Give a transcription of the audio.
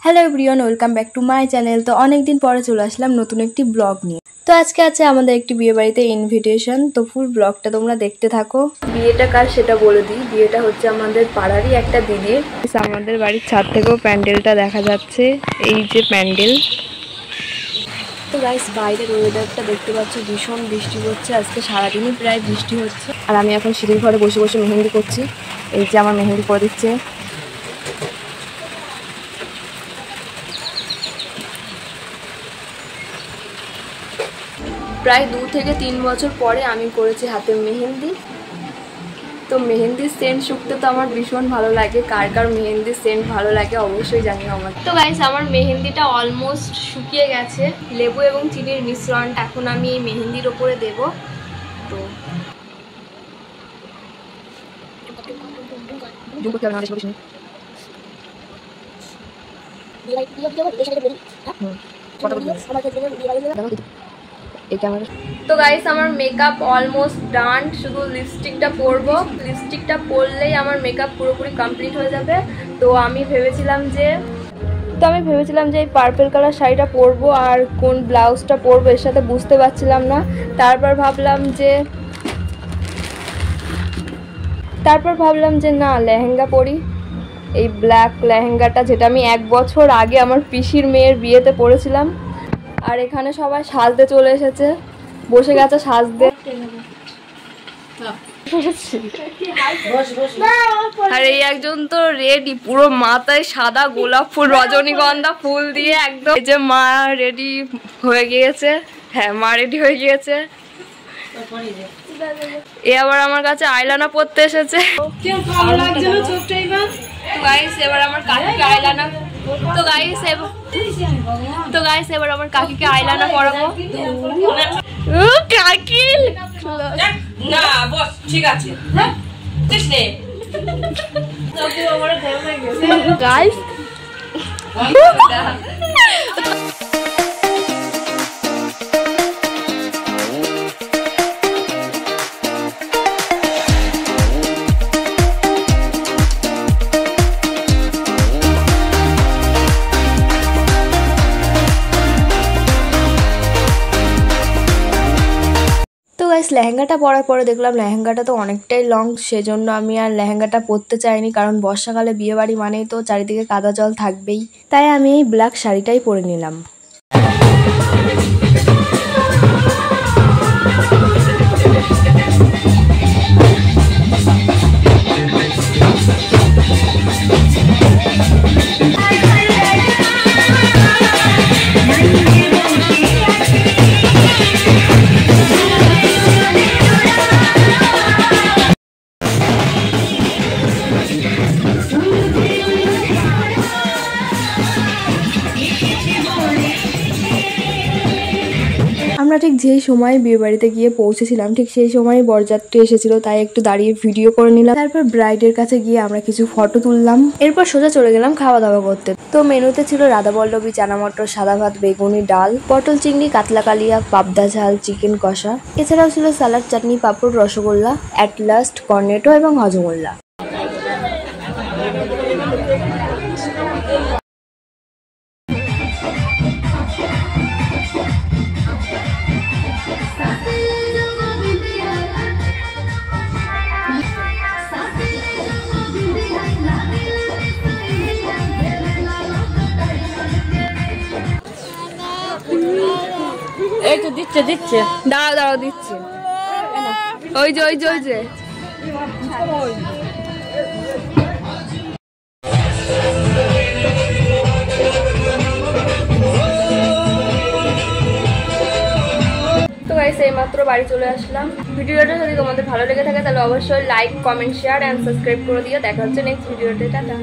Hello everyone, welcome back to my channel. তো অনেকদিন পরে চলে আসলাম নতুন একটি ব্লগ নিয়ে। তো আজকে আছে আমাদের একটি বিয়ে বাড়িতে ইনভিটেশন। তো ফুল ব্লগটা তোমরা দেখতে থাকো। বিয়েটা কার সেটা বলে দিই, বিয়েটা হচ্ছে আমাদের পাড়ারই একটা দিদির। আমাদের বাড়ির ছাদ থেকেও প্যান্ডেলটা দেখা যাচ্ছে, এই যে প্যান্ডেল। তো গাইস, বাইরের ওয়েদারটা দেখতে পাচ্ছ, ভীষণ বৃষ্টি হচ্ছে। আজকে সারাদিনই প্রায় বৃষ্টি হচ্ছে। আর আমি এখন সিঁড়ির ঘরে বসে বসে মেহেন্দি করছি। এই যে আমার মেহেন্দি করে দিচ্ছে। প্রায় 2 থেকে 3 বছর পরে আমি করেছি হাতে মেহেন্দি। তো মেহেন্দির সেন্ট শুকতে তো আমার ভীষণ ভালো লাগে। কার কার মেহেন্দির সেন্ট ভালো লাগে অবশ্যই জানিও আমার। তো গাইস, আমার মেহেন্দিটা অলমোস্ট শুকিয়ে গেছে। লেবু এবং চিনির মিশ্রণ এখন আমি এই মেহেন্দির ওপরে দেব। তো তো গাইস, আমার মেকআপ অলমোস্ট ডান, শুধু লিপস্টিকটা পরবো। লিপস্টিকটা পরলেই আমার মেকআপ পুরোপুরি কমপ্লিট হয়ে যাবে। তো আমি ভেবেছিলাম যে এই পার্পল কালার শাড়িটা পরবো আর কোন ব্লাউজটা পরবো এর সাথে বুঝতে পারছিলাম না। তারপর ভাবলাম যে না, লেহেঙ্গা পরি। এই ব্ল্যাক লেহেঙ্গাটা, যেটা আমি 1 বছর আগে আমার পিসির মেয়ের বিয়েতে পরেছিলাম। আর এখানে সবাই সাজতে চলে এসেছে, বসে গেছে সাজতে। আর এই একজন তো রেডি, পুরো মাথায় সাদা গোলাপ ফুল, রজনীগন্ধা ফুল দিয়ে একদম। এই যে মা রেডি হয়ে গিয়েছে। হ্যাঁ, মা রেডি হয়ে গিয়েছে। এ আবার আমার কাছে আইলানা পরতে এসেছে। এবার আমার কাকিকে আইলানা এবার আমার কাকিকে আইলানা পরাবো। কাকি না বস, ঠিক আছে গাইস। লেহেঙ্গাটা পরার পরে দেখলাম লেহেঙ্গাটা তো অনেকটাই লং, সেজন্য আমি আর লেহেঙ্গাটা পরতে চাইনি। কারণ বর্ষাকালে বিয়ে বাড়ি মানেই তো চারিদিকে কাদা জল থাকবেই। তাই আমি এই ব্ল্যাক শাড়িটাই পরে নিলাম। আমরা ঠিক যেই সময় বিয়ে বাড়িতে গিয়ে পৌঁছেছিলাম, ঠিক সেই সময় বরযাত্রী এসেছিল, তাই একটু দাঁড়িয়ে ভিডিও করে নিলাম। তারপর ব্রাইডের কাছে গিয়ে আমরা কিছু ফটো তুললাম। এরপর সোজা চলে গেলাম খাওয়া দাওয়া করতে। তো মেনুতে ছিল রাধাবল্লভী, চানা মটর, সাদা ভাত, বেগুনি, ডাল, পটল চিংড়ি, কাতলা কালিয়া, পাবদা ঝাল, চিকেন কষা। এছাড়াও ছিল salad, chutney, papad, rasgulla, at last Cornetto এবং হজমোল্লা। এই তো দিচ্ছে দাঁড়াও দিচ্ছে। ওই যে তো গাইস, এইমাত্র বাড়ি চলে আসলাম। ভিডিওটা যদি তোমাদের ভালো লেগে থাকে তাহলে অবশ্যই like, comment, share and subscribe করে দিও। দেখা হচ্ছে নেক্সট ভিডিওতে। টাটা।